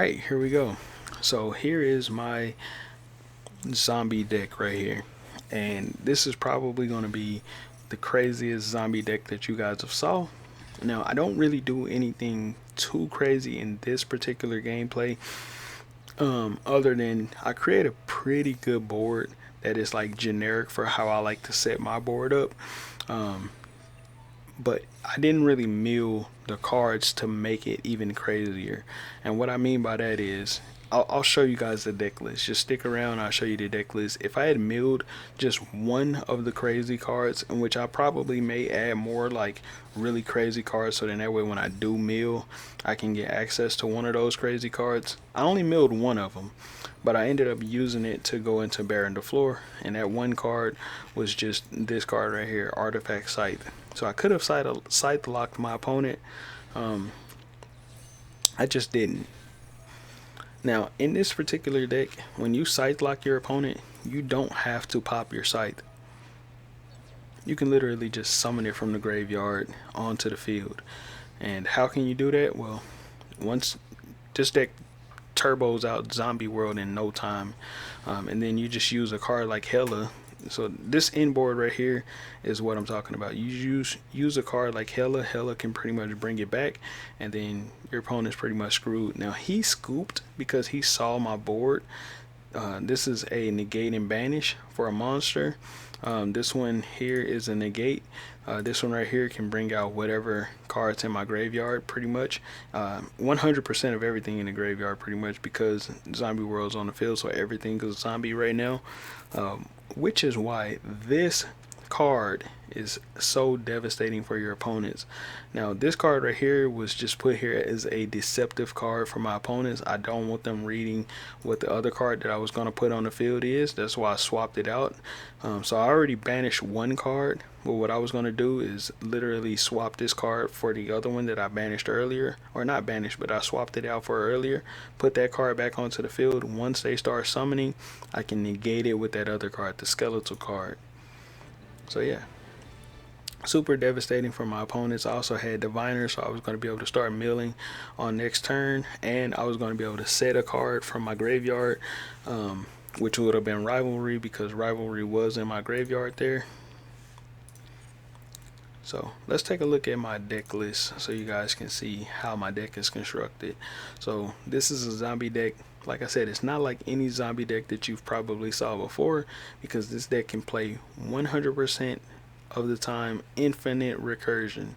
Alright, here we go. So here is my zombie deck right here. And this is probably going to be the craziest zombie deck that you guys have saw. Now, I don't really do anything too crazy in this particular gameplay. Other than I create a pretty good board that is like generic for how I like to set my board up. Um, but I didn't really mill the cards to make it even crazier. And what I mean by that is, I'll show you guys the deck list. Just stick around, I'll show you the deck list. If I had milled just one of the crazy cards, in which I probably may add more like really crazy cards, so then that way when I do mill, I can get access to one of those crazy cards. I only milled one of them, but I ended up using it to go into Baron the Floor, and that one card was just this card right here, Artifact Scythe. So I could have scythe locked my opponent. I just didn't. Now, in this particular deck, when you scythe lock your opponent, you don't have to pop your scythe. You can literally just summon it from the graveyard onto the field. And how can you do that? Well, once this deck turbos out Zombie World in no time, and then you just use a card like Hela. So this inboard right here is what I'm talking about. You use a card like Hela. Hela can pretty much bring it back, and then your opponent's pretty much screwed. Now he scooped because he saw my board. This is a negate and banish for a monster. This one here is a negate. This one right here can bring out whatever cards in my graveyard, pretty much. 100% of everything in the graveyard, pretty much, because Zombie World's on the field, so everything is zombie right now. Which is why this card is so devastating for your opponents. Now, this card right here was just put here as a deceptive card for my opponents. I don't want them reading what the other card that I was going to put on the field is. That's why I swapped it out. So I already banished one card, but what I was going to do is literally swap this card for the other one that I banished earlier, or not banished, but I swapped it out for earlier. Put that card back onto the field. Once they start summoning, I can negate it with that other card, the skeletal card. So yeah, super devastating for my opponents. I also had Diviner, so I was going to be able to start milling on next turn, and I was going to be able to set a card from my graveyard, which would have been Rivalry, because Rivalry was in my graveyard there. So let's take a look at my deck list so you guys can see how my deck is constructed. So this is a zombie deck. Like I said, it's not like any zombie deck that you've probably saw before, because this deck can play 100% of the time infinite recursion.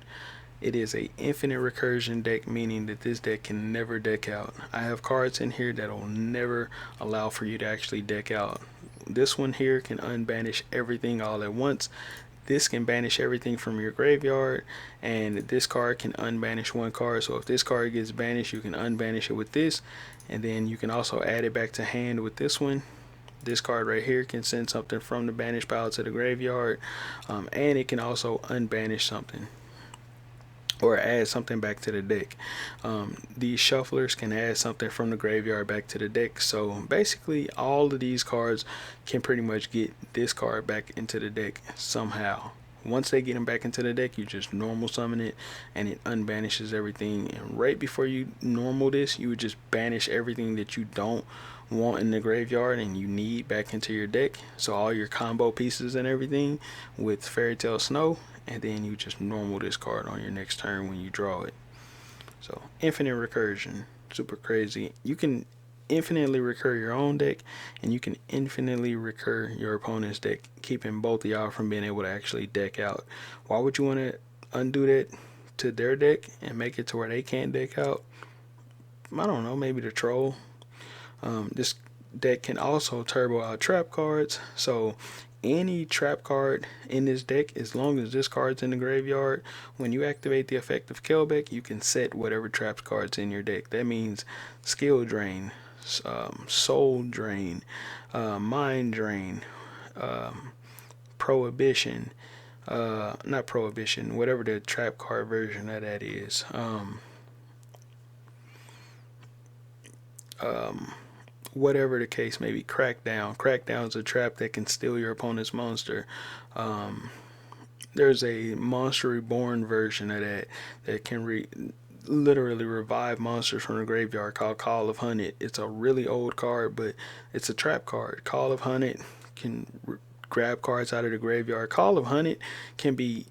It is a infinite recursion deck, meaning that this deck can never deck out. I have cards in here that will never allow for you to actually deck out. This one here can unbanish everything all at once. This can banish everything from your graveyard, and this card can unbanish one card. So if this card gets banished, you can unbanish it with this, and then you can also add it back to hand with this one. This card right here can send something from the banish pile to the graveyard, and it can also unbanish something or add something back to the deck. These shufflers can add something from the graveyard back to the deck. So basically all of these cards can pretty much get this card back into the deck somehow. Once they get them back into the deck, you just normal summon it, and it unbanishes everything. And right before you normal this, you would just banish everything that you don't want in the graveyard and you need back into your deck. So all your combo pieces and everything with Fairy Tale Snow, and then you just normal this card on your next turn when you draw it. So infinite recursion, super crazy. You can infinitely recur your own deck, and you can infinitely recur your opponent's deck, keeping both of y'all from being able to actually deck out. Why would you want to undo that to their deck and make it to where they can't deck out? I don't know, maybe the troll. This deck can also turbo out trap cards, so any trap card in this deck, as long as this card's in the graveyard, when you activate the effect of Kelbeck, you can set whatever trap cards in your deck. That means skill drain, soul drain, mind drain, prohibition, not prohibition, whatever the trap card version of that is. Whatever the case may be, Crackdown. Crackdown is a trap that can steal your opponent's monster. There's a Monster Reborn version of that that can literally revive monsters from the graveyard called Call of Hunted. It's a really old card, but it's a trap card. Call of Hunted can grab cards out of the graveyard. Call of Hunted can be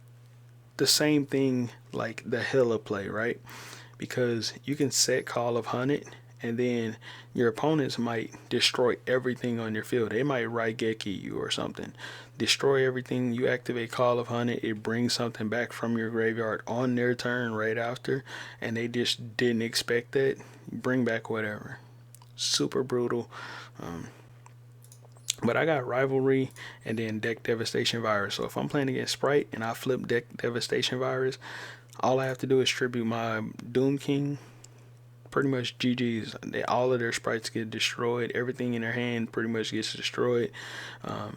the same thing like the Hela play, right? Because you can set Call of Hunted, and then your opponents might destroy everything on your field. They might Raigeki you or something. Destroy everything. You activate Call of Hunted. It brings something back from your graveyard on their turn right after, and they just didn't expect that. Bring back whatever. Super brutal. But I got Rivalry and then Deck Devastation Virus. So if I'm playing against Sprite and I flip Deck Devastation Virus, all I have to do is tribute my Doom King. Pretty much GG's. All of their sprites get destroyed. Everything in their hand pretty much gets destroyed.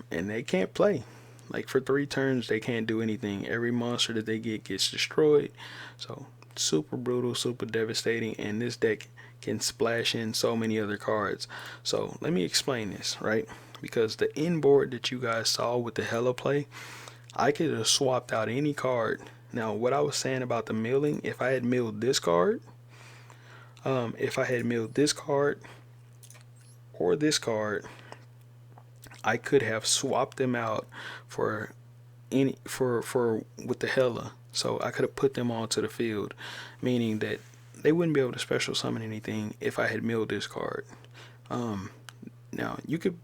And they can't play. Like for 3 turns, they can't do anything. Every monster that they get gets destroyed. So super brutal, super devastating. And this deck can splash in so many other cards. So let me explain this, right? Because the end board that you guys saw with the Hela play, I could have swapped out any card. Now, what I was saying about the milling, if I had milled this card, if I had milled this card or this card, I could have swapped them out for any for with the Hela. So I could have put them onto the field, meaning that they wouldn't be able to special summon anything if I had milled this card. Now you could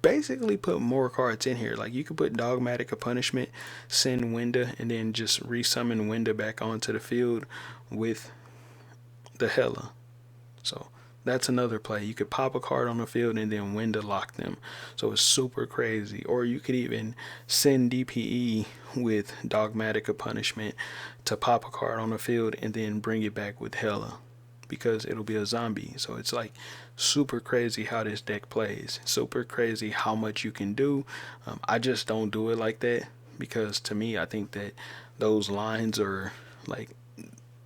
basically put more cards in here. Like you could put Dogmatic of Punishment, send Winda, and then just resummon Winda back onto the field with the Hela. So that's another play. You could pop a card on the field and then Winda lock them. So it's super crazy. Or you could even send DPE with Dogmatic of Punishment to pop a card on the field and then bring it back with Hela, because it'll be a zombie. So it's like super crazy how this deck plays. Super crazy how much you can do. I just don't do it like that, because to me, I think that those lines are like,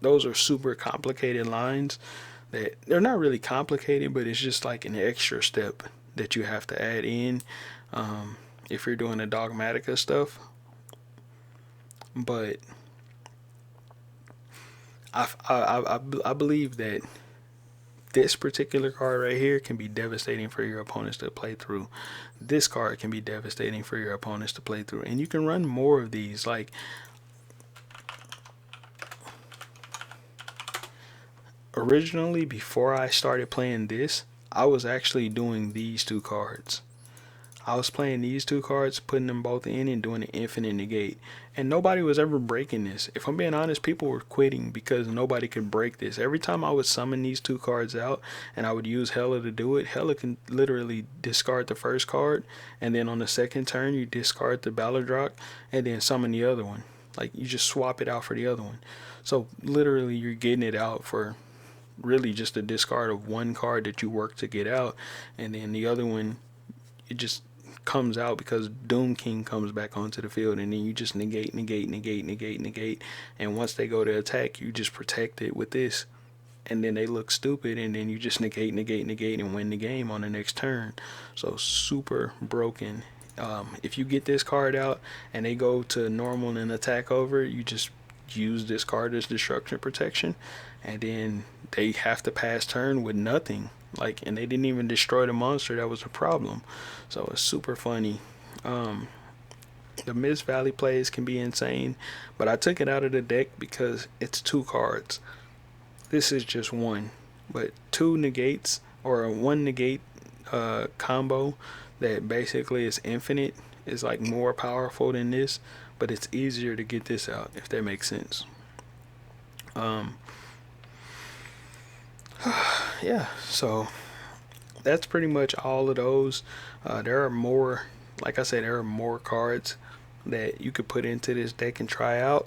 those are super complicated lines that they're not really complicated, but it's just like an extra step that you have to add in if you're doing the Dogmatica stuff. But I believe that this particular card right here can be devastating for your opponents to play through. This card can be devastating for your opponents to play through. And you can run more of these. Like, originally, before I started playing this, I was actually doing these 2 cards. I was playing these 2 cards, putting them both in and doing an infinite negate. And nobody was ever breaking this. If I'm being honest, people were quitting because nobody could break this. Every time I would summon these 2 cards out and I would use Hela to do it, Hela can literally discard the first card, and then on the second turn you discard the Balladrock and then summon the other one. Like, you just swap it out for the other one. So literally you're getting it out for really just a discard of one card that you work to get out, and then the other one, it just comes out because Doom King comes back onto the field, and then you just negate, and once they go to attack, you just protect it with this, and then they look stupid, and then you just negate and win the game on the next turn. So super broken. If you get this card out and they go to normal and attack over, you just use this card as destruction protection, and then they have to pass turn with nothing. Like, and they didn't even destroy the monster that was a problem. So it's super funny. The Mist Valley plays can be insane, but I took it out of the deck because it's 2 cards. This is just 1, but 2 negates, or a 1 negate combo that basically is infinite, is like more powerful than this, but it's easier to get this out, if that makes sense. Yeah, so that's pretty much all of those. There are more, like I said, there are more cards that you could put into this deck and try out.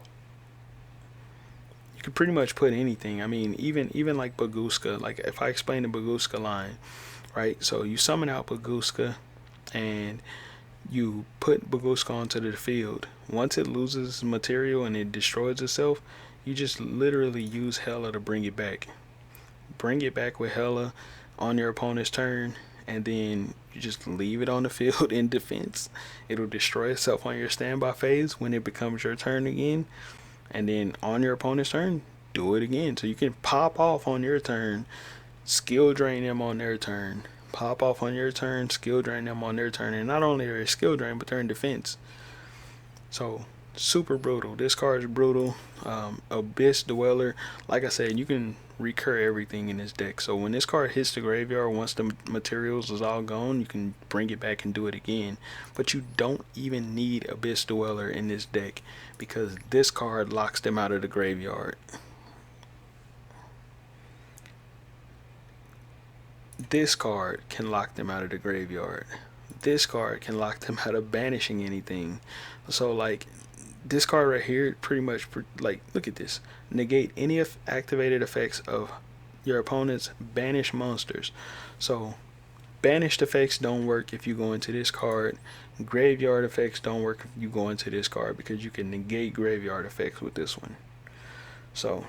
You could pretty much put anything. I mean, even like Baguska. Like, if I explain the Baguska line, right? So you summon out Baguska and you put Baguska onto the field. Once it loses material and it destroys itself, you just literally use Hela to bring it back. Bring it back with Hela on your opponent's turn, and then you just leave it on the field in defense. It'll destroy itself on your standby phase when it becomes your turn again, and then on your opponent's turn, do it again. So you can pop off on your turn, skill drain them on their turn, pop off on your turn, skill drain them on their turn, and not only are they skill drain, but they're in defense. So super brutal. This card is brutal. Abyss Dweller, like I said, you can recur everything in this deck. So when this card hits the graveyard, once the materials is all gone, you can bring it back and do it again. But you don't even need Abyss Dweller in this deck, because this card locks them out of the graveyard. This card can lock them out of the graveyard. This card can lock them out of banishing anything. So like this card right here, pretty much, like, look at this. Negate any activated effects of your opponent's banished monsters. So banished effects don't work if you go into this card. Graveyard effects don't work if you go into this card, because you can negate graveyard effects with this one. So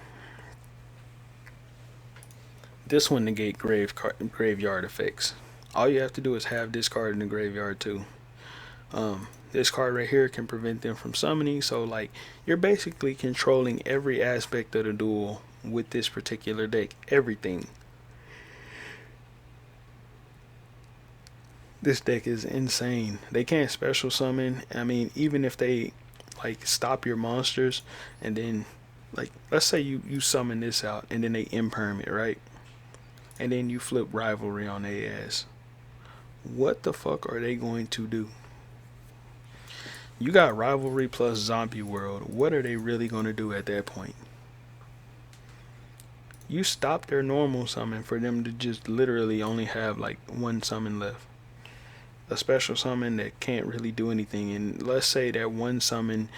this one negate graveyard effects. All you have to do is have this card in the graveyard too. This card right here can prevent them from summoning. So like, you're basically controlling every aspect of the duel with this particular deck. Everything. This deck is insane. They can't special summon. I mean, even if they like stop your monsters, and then like, let's say you summon this out and then they imperm it, right? And then you flip rivalry on their ass. What the fuck are they going to do? You got rivalry plus zombie world. What are they really going to do at that point? You stop their normal summon for them to just literally only have like one summon left. A special summon that can't really do anything. And let's say that one summon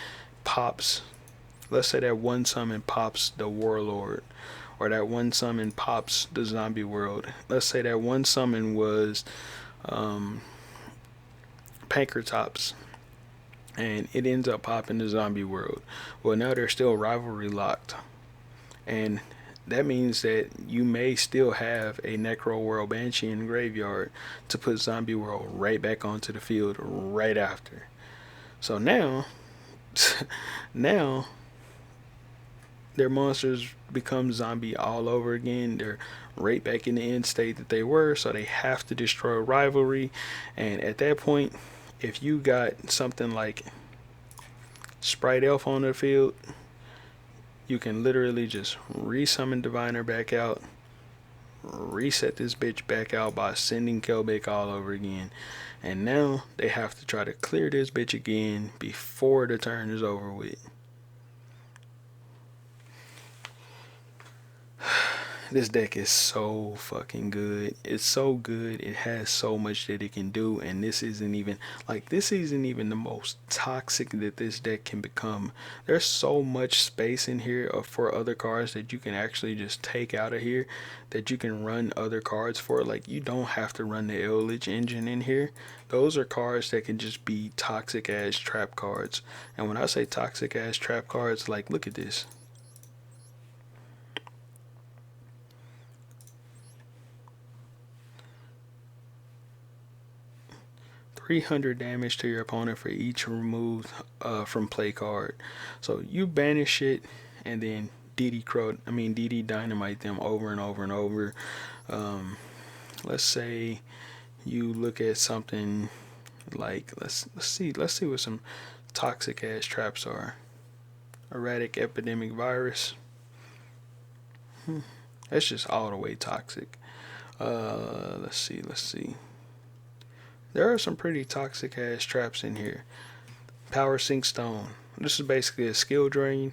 pops. Let's say that one summon pops the warlord, or that one summon pops the zombie world. Let's say that one summon was Pankratops, and it ends up popping the zombie world. Well, now they're still rivalry locked, and that means that you may still have a Necro World Banshee in the graveyard to put zombie world right back onto the field right after. So now now their monsters become zombie all over again. They're right back in the end state that they were, so they have to destroy rivalry. And at that point, if you got something like Sprite Elf on the field, you can literally just resummon Diviner back out, reset this bitch back out by sending Kelbeck all over again. And now they have to try to clear this bitch again before the turn is over with. This deck is so fucking good. It's so good. It has so much that it can do, and this isn't even the most toxic that this deck can become. There's so much space in here for other cards that you can actually just take out of here, that you can run other cards for. Like, you don't have to run the Eldritch engine in here. Those are cards that can just be toxic ass trap cards. And when I say toxic ass trap cards, like, look at this. 300 damage to your opponent for each removed from play card. So you banish it, and then DD Dynamite them over and over and over. Let's say you look at something like, let's see what some toxic ass traps are. Erratic Epidemic Virus. That's just all the way toxic. Let's see. There are some pretty toxic ass traps in here. Power Sink Stone. This is basically a skill drain.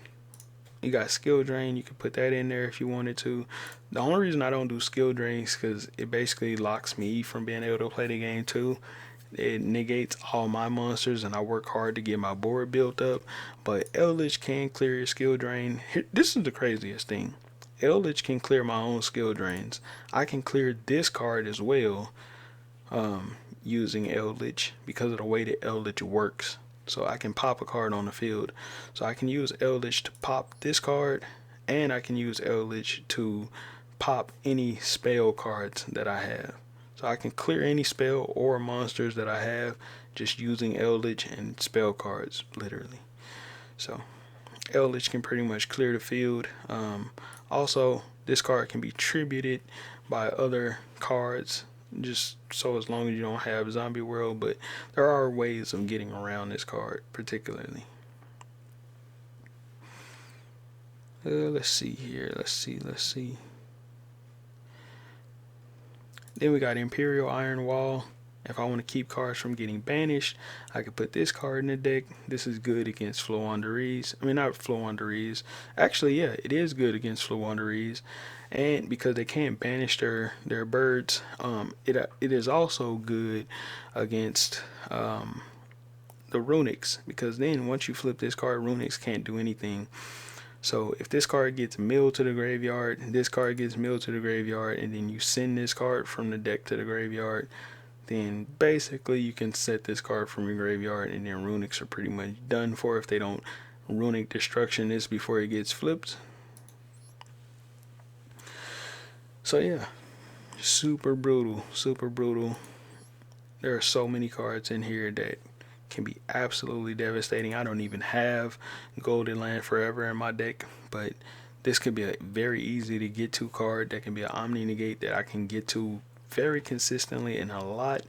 You got skill drain. You can put that in there if you wanted to. The only reason I don't do skill drains because it basically locks me from being able to play the game too. It negates all my monsters, and I work hard to get my board built up. But Eldritch can clear your skill drain. This is the craziest thing. Eldritch can clear my own skill drains. I can clear this card as well. Using Eldritch because of the way that Eldritch works. So I can pop a card on the field. So I can use Eldritch to pop this card, and I can use Eldritch to pop any spell cards that I have. So I can clear any spell or monsters that I have just using Eldritch and spell cards, literally. So Eldritch can pretty much clear the field. Also, this card can be tributed by other cards, just so as long as you don't have Zombie World, but there are ways of getting around this card particularly. Let's see here. Let's see. Then we got Imperial Iron Wall. If I want to keep cards from getting banished, I could put this card in the deck. This is good against Floowandereeze. I mean, not Floowandereeze. Actually, yeah, it is good against Floowandereeze. And because they can't banish their birds, it is also good against the Runics. Because then once you flip this card, Runics can't do anything. So if this card gets milled to the graveyard, this card gets milled to the graveyard, and then you send this card from the deck to the graveyard, then basically you can set this card from your graveyard, and then Runics are pretty much done for if they don't Runic Destruction this before it gets flipped. So yeah, super brutal, super brutal. There are so many cards in here that can be absolutely devastating. I don't even have Golden Land Forever in my deck, but this could be a very easy to get to card that can be an Omni Negate that I can get to very consistently and a lot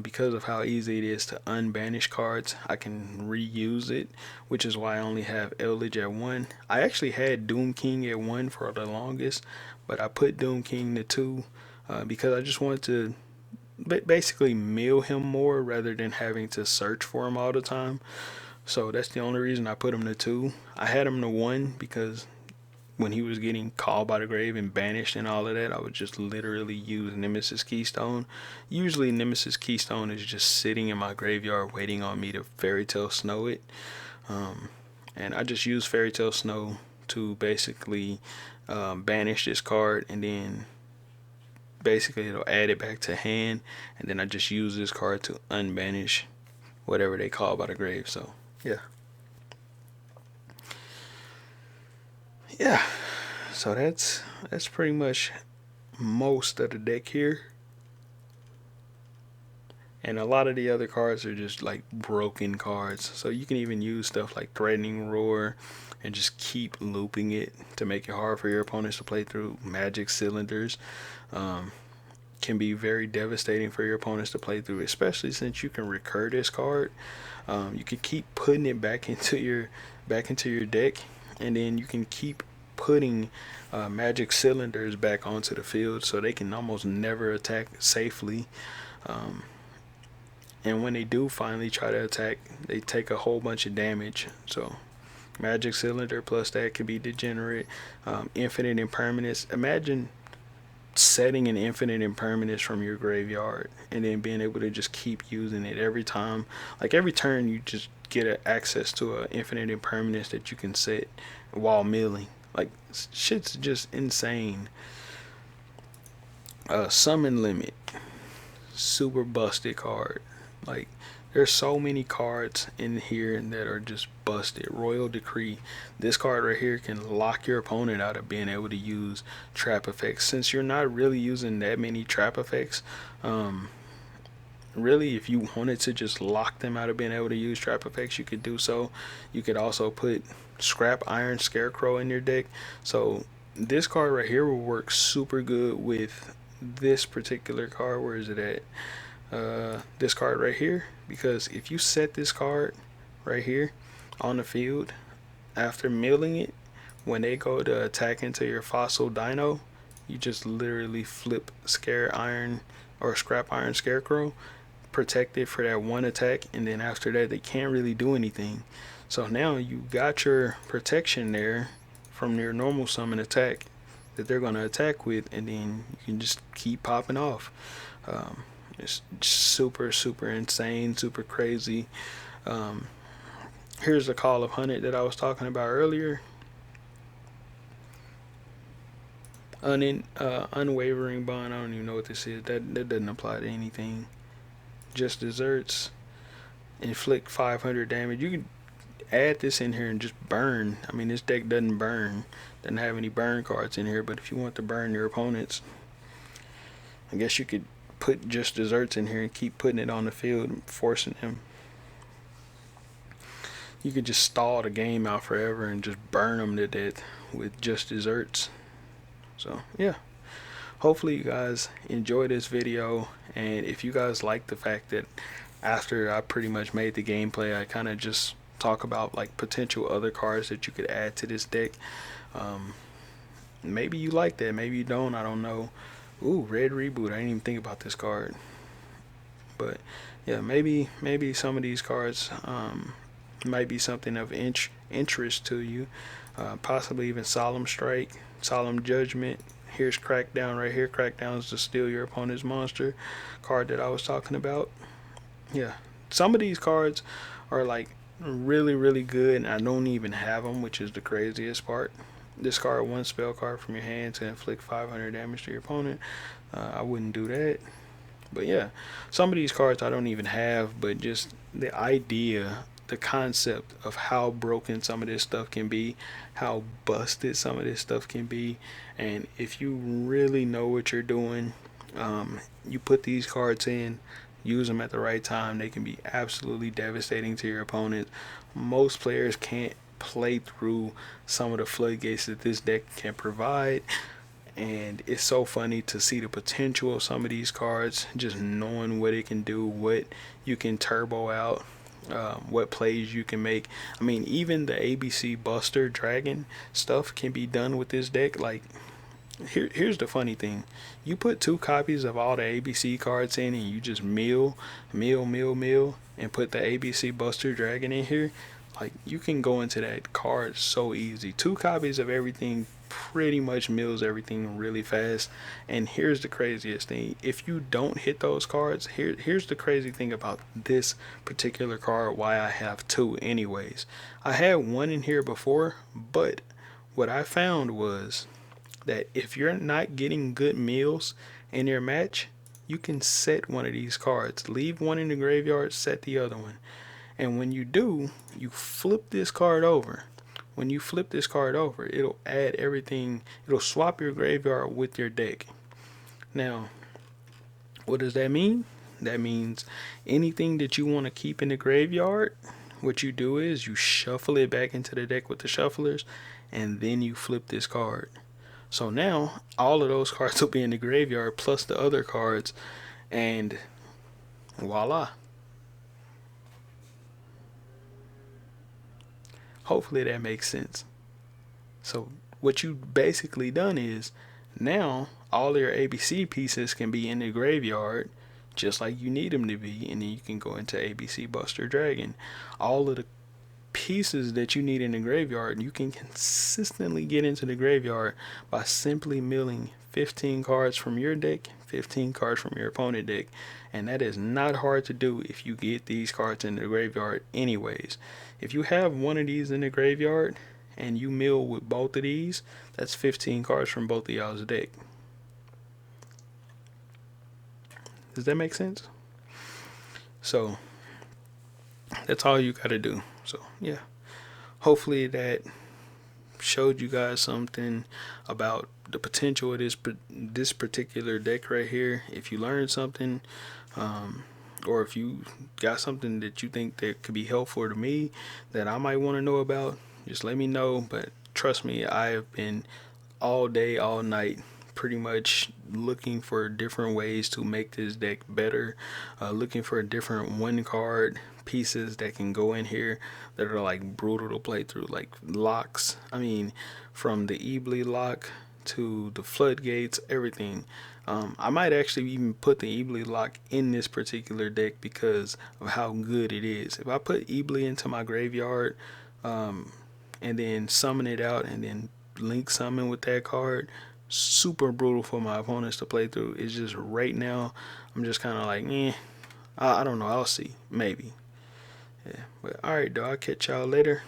because of how easy it is to unbanish cards. I can reuse it, which is why I only have Eldritch at 1. I actually had Doom King at 1 for the longest, but I put Doom King to 2 because I just wanted to basically mill him more rather than having to search for him all the time. So that's the only reason I put him to 2. I had him to 1 because when he was getting called by the grave and banished and all of that, I would just literally use Nemesis Keystone. Usually Nemesis Keystone is just sitting in my graveyard waiting on me to Fairy Tale Snow it. And I just use Fairy Tale Snow to basically banish this card, and then basically it'll add it back to hand, and then I just use this card to unbanish whatever they call by the grave. So yeah, so that's pretty much most of the deck here, and a lot of the other cards are just like broken cards, so you can even use stuff like Threatening Roar and just keep looping it to make it hard for your opponents to play through. Magic Cylinders can be very devastating for your opponents to play through, especially since you can recur this card. You can keep putting it back into your deck, and then you can keep putting Magic Cylinders back onto the field so they can almost never attack safely. And when they do finally try to attack, they take a whole bunch of damage. So Magic Cylinder plus that could be degenerate. Infinite Impermanence. Imagine setting an Infinite Impermanence from your graveyard and then being able to just keep using it every time. Like every turn you just get access to an Infinite Impermanence that you can set while milling. Like shit's just insane. Summon Limit. Super busted card. Like there's so many cards in here that are just busted. Royal Decree. This card right here can lock your opponent out of being able to use trap effects. Since you're not really using that many trap effects, really if you wanted to just lock them out of being able to use trap effects, you could do so. You could also put Scrap Iron Scarecrow in your deck. So this card right here will work super good with this particular card. Where is it at? This card right here, because if you set this card right here on the field after milling it, when they go to attack into your Fossil Dino, you just literally flip Scare Iron or Scrap Iron Scarecrow, protect it for that one attack, and then after that they can't really do anything. So now you got your protection there from your normal summon attack that they're going to attack with, and then you can just keep popping off. It's super insane, super crazy. Here's the Call of Hunted that I was talking about earlier. Unwavering Bond. I don't even know what this is. That doesn't apply to anything. Just Desserts. Inflict 500 damage. You can add this in here and just burn. I mean, this deck doesn't burn. Doesn't have any burn cards in here, but if you want to burn your opponents, I guess you could put Just Desserts in here and keep putting it on the field and forcing them. you could just stall the game out forever and just burn them to death with just desserts. So yeah, hopefully you guys enjoy this video, and if you guys like the fact that after I pretty much made the gameplay, I kind of just talk about like potential other cards that you could add to this deck. Maybe you like that, maybe you don't, I don't know. Ooh, red reboot, I didn't even think about this card. But yeah, maybe some of these cards might be something of interest to you. Possibly even Solemn Strike, Solemn Judgment. Here's Crackdown right here. Crackdown is to steal your opponent's monster card that I was talking about. Yeah, some of these cards are like really good, and I don't even have them, which is the craziest part. Discard one spell card from your hand to inflict 500 damage to your opponent. I wouldn't do that. But yeah, some of these cards I don't even have, but just the idea, the concept of how broken some of this stuff can be, how busted some of this stuff can be, and if you really know what you're doing, you put these cards in, use them at the right time, they can be absolutely devastating to your opponent. Most players can't play through some of the floodgates that this deck can provide, and it's so funny to see the potential of some of these cards, just knowing what it can do, what you can turbo out, what plays you can make. I mean, even the ABC Buster Dragon stuff can be done with this deck. Like, here's the funny thing. You put 2 copies of all the ABC cards in, and you just mill, and put the ABC Buster Dragon in here. Like, you can go into that card so easy. 2 copies of everything pretty much mills everything really fast. And here's the craziest thing. If you don't hit those cards, here's the crazy thing about this particular card, why I have 2 anyways. I had 1 in here before, but what I found was that if you're not getting good meals in your match, you can set one of these cards. Leave one in the graveyard, set the other one. And when you do, you flip this card over. When you flip this card over, it'll add everything. It'll swap your graveyard with your deck. Now, what does that mean? That means anything that you want to keep in the graveyard, what you do is you shuffle it back into the deck with the shufflers, and then you flip this card. So now all of those cards will be in the graveyard plus the other cards, and voila. Hopefully that makes sense. So what you basically done is now all your ABC pieces can be in the graveyard just like you need them to be, and then you can go into ABC Buster Dragon. All of the pieces that you need in the graveyard, you can consistently get into the graveyard by simply milling 15 cards from your deck, 15 cards from your opponent deck. And that is not hard to do if you get these cards in the graveyard anyways. If you have one of these in the graveyard and you mill with both of these, that's 15 cards from both of y'all's deck. Does that make sense? So that's all you gotta do. So yeah, hopefully that showed you guys something about the potential of this particular deck right here. If you learned something, or if you got something that you think that could be helpful to me that I might want to know about, just let me know. But trust me, I have been all day, all night, pretty much looking for different ways to make this deck better, looking for different 1-card pieces that can go in here that are like brutal to play through, like locks. I mean, from the Ebly lock to the floodgates, everything. I might actually even put the Ebly lock in this particular deck because of how good it is. If I put Ebly into my graveyard, and then summon it out and then link summon with that card, super brutal for my opponents to play through. It's just right now I'm just kind of like, I don't know, I'll see, maybe. Yeah, but alright though, I'll catch y'all later.